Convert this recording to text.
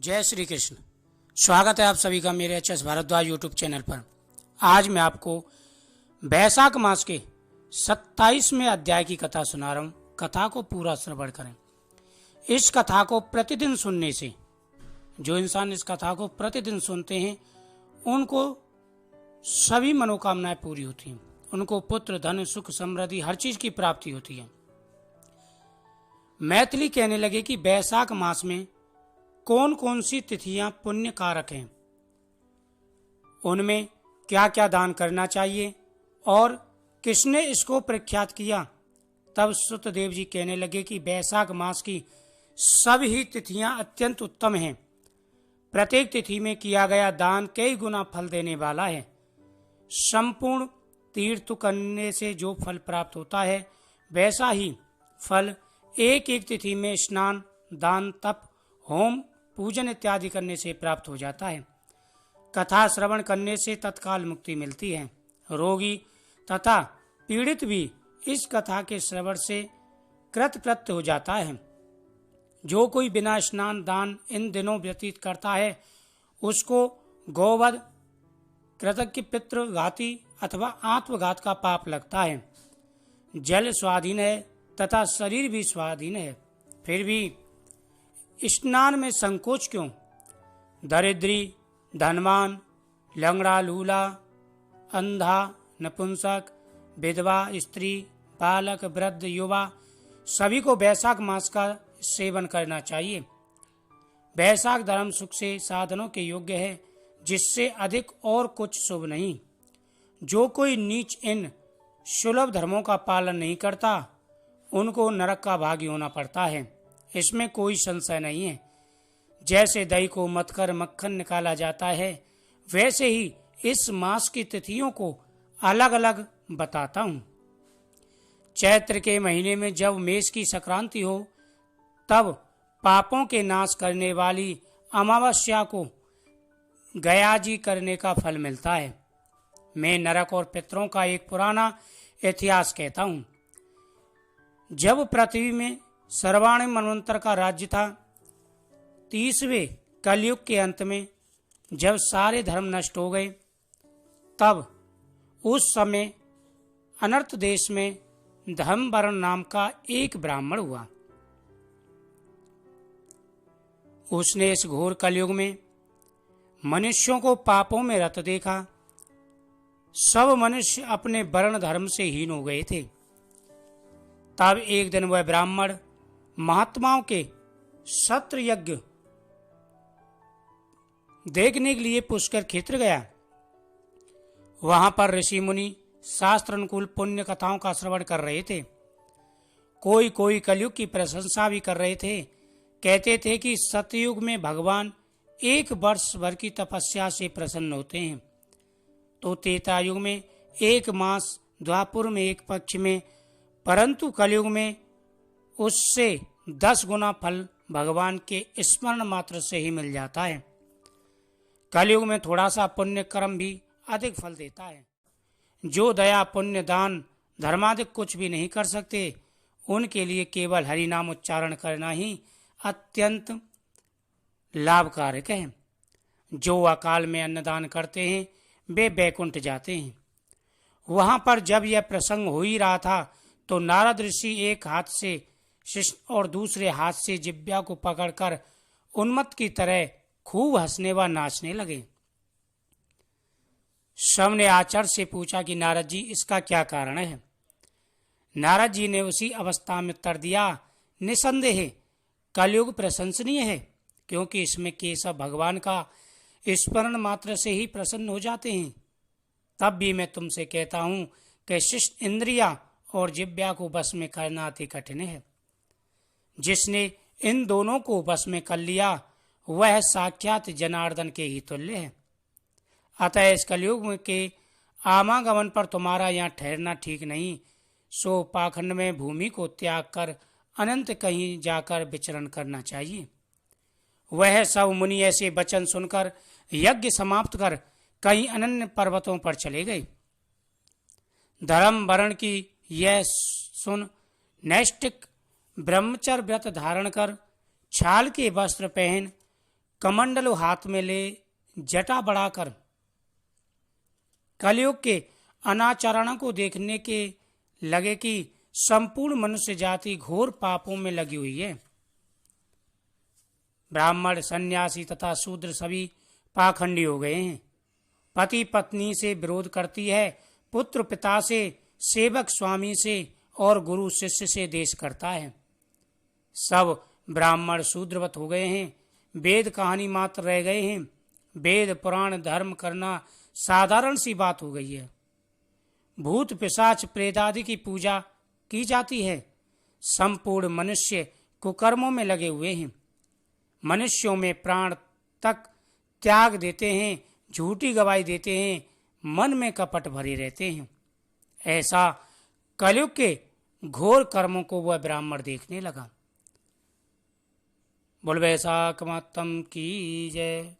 जय श्री कृष्ण। स्वागत है आप सभी का मेरे H S Bhardwaj YouTube channel पर। आज मैं आपको वैशाख मास के 27वें अध्याय की कथा सुना रहा हूँ। कथा को पूरा श्रवण करें। इस कथा को प्रतिदिन सुनने से, जो इंसान इस कथा को प्रतिदिन सुनते हैं उनको सभी मनोकामनाएं पूरी होती हैं। उनको पुत्र, धन, सुख, समृद्धि हर चीज की प्राप्ति होती है। मैथिली कहने लगे कि वैशाख मास में कौन कौन सी तिथियां पुण्य कारक हैं, उनमें क्या क्या दान करना चाहिए और किसने इसको प्रख्यात किया। तब सुतदेव जी कहने लगे कि वैशाख मास की सभी तिथियां अत्यंत उत्तम हैं। प्रत्येक तिथि में किया गया दान कई गुना फल देने वाला है। संपूर्ण तीर्थ करने से जो फल प्राप्त होता है वैसा ही फल एक एक तिथि में स्नान, दान, तप, होम, पूजन इत्यादि करने से प्राप्त हो जाता है। कथा श्रवण करने से तत्काल मुक्ति मिलती है। रोगी तथा पीड़ित भी इस कथा के श्रवण से कृतकृत्य हो जाता है। जो कोई बिना स्नान, दान इन दिनों व्यतीत करता है उसको गोवध, कृतज्ञ पितृघाती अथवा आत्मघात का पाप लगता है। जल स्वाधीन है तथा शरीर भी स्वाधीन है, फिर भी स्नान में संकोच क्यों। दरिद्री, धनवान, लंगड़ा, लूला, अंधा, नपुंसक, विधवा, स्त्री, बालक, वृद्ध, युवा सभी को वैशाख मास का सेवन करना चाहिए। वैशाख धर्म सुख से साधनों के योग्य है, जिससे अधिक और कुछ शुभ नहीं। जो कोई नीच इन सुलभ धर्मों का पालन नहीं करता उनको नरक का भागी होना पड़ता है, इसमें कोई संशय नहीं है। जैसे दही को मथकर मक्खन निकाला जाता है, वैसे ही इस मास की तिथियों को अलग अलग बताता हूँ। चैत्र के महीने में जब मेष की संक्रांति हो तब पापों के नाश करने वाली अमावस्या को गयाजी करने का फल मिलता है। मैं नरक और पितरों का एक पुराना इतिहास कहता हूँ। जब पृथ्वी में सर्वाणी मनवंतर का राज्य था, 30वें कलयुग के अंत में जब सारे धर्म नष्ट हो गए, तब उस समय अनर्थ देश में धर्मवर्ण नाम का एक ब्राह्मण हुआ। उसने इस घोर कलयुग में मनुष्यों को पापों में रत देखा। सब मनुष्य अपने वर्ण धर्म से हीन हो गए थे। तब एक दिन वह ब्राह्मण महात्माओं के सत्र यज्ञ देखने के लिए पुष्कर क्षेत्र गया। वहां पर ऋषि मुनि शास्त्र अनुकूल पुण्य कथाओं का श्रवण कर रहे थे। कोई कोई कलयुग की प्रशंसा भी कर रहे थे। कहते थे कि सतयुग में भगवान 1 वर्ष भर की तपस्या से प्रसन्न होते हैं, तो त्रेता युग में 1 मास, द्वापुर में 1 पक्ष में, परंतु कलयुग में उससे 10 गुना फल भगवान के स्मरण मात्र से ही मिल जाता है। कलयुग में थोड़ा सा पुण्य कर्म भी अधिक फल देता है। जो दया, पुण्य, दान, धर्मादिक कुछ भी नहीं कर सकते, उनके लिए केवल हरि नाम उच्चारण करना ही अत्यंत लाभकारक है। जो अकाल में अन्नदान करते हैं वे बैकुंठ जाते हैं। वहां पर जब यह प्रसंग हो ही रहा था तो नारद ऋषि एक हाथ से शिष्य और दूसरे हाथ से जिब्या को पकड़कर उन्मत्त की तरह खूब हंसने व नाचने लगे। सबने आचार्य से पूछा कि नारद जी, इसका क्या कारण है। नारद जी ने उसी अवस्था में उत्तर दिया, निसंदेह कलयुग प्रशंसनीय है, क्योंकि इसमें केशव भगवान का स्मरण मात्र से ही प्रसन्न हो जाते हैं। तब भी मैं तुमसे कहता हूं कि शिष्ट इंद्रिया और जिब्या को बस में करना अति कठिन है। जिसने इन दोनों को बस में कर लिया वह साक्षात जनार्दन के ही तुल्य है। अतः इस कलयुग के आवागमन पर तुम्हारा यहाँ ठहरना ठीक नहीं। सो पाखंड में भूमि को त्याग कर अनंत कहीं जाकर विचरण करना चाहिए। वह सब मुनि ऐसे वचन सुनकर यज्ञ समाप्त कर कहीं अनन्य पर्वतों पर चले गए। धर्म वर्ण की यह सुन नैष्टिक ब्रह्मचर्य व्रत धारण कर छाल के वस्त्र पहन कमंडल हाथ में ले जटा बढ़ाकर कलयुग के अनाचरण को देखने के लगे कि संपूर्ण मनुष्य जाति घोर पापों में लगी हुई है। ब्राह्मण, सन्यासी तथा शूद्र सभी पाखंडी हो गए हैं। पति पत्नी से विरोध करती है, पुत्र पिता से, सेवक स्वामी से और गुरु शिष्य से देश करता है। सब ब्राह्मण शूद्रवत हो गए हैं। वेद कहानी मात्र रह गए हैं। वेद पुराण धर्म करना साधारण सी बात हो गई है। भूत पिशाच प्रेत आदि की पूजा की जाती है। संपूर्ण मनुष्य कुकर्मों में लगे हुए हैं। मनुष्यों में प्राण तक त्याग देते हैं, झूठी गवाही देते हैं, मन में कपट भरे रहते हैं। ऐसा कलयुग के घोर कर्मों को वह ब्राह्मण देखने लगा। बोल वैशाख मातम की जय।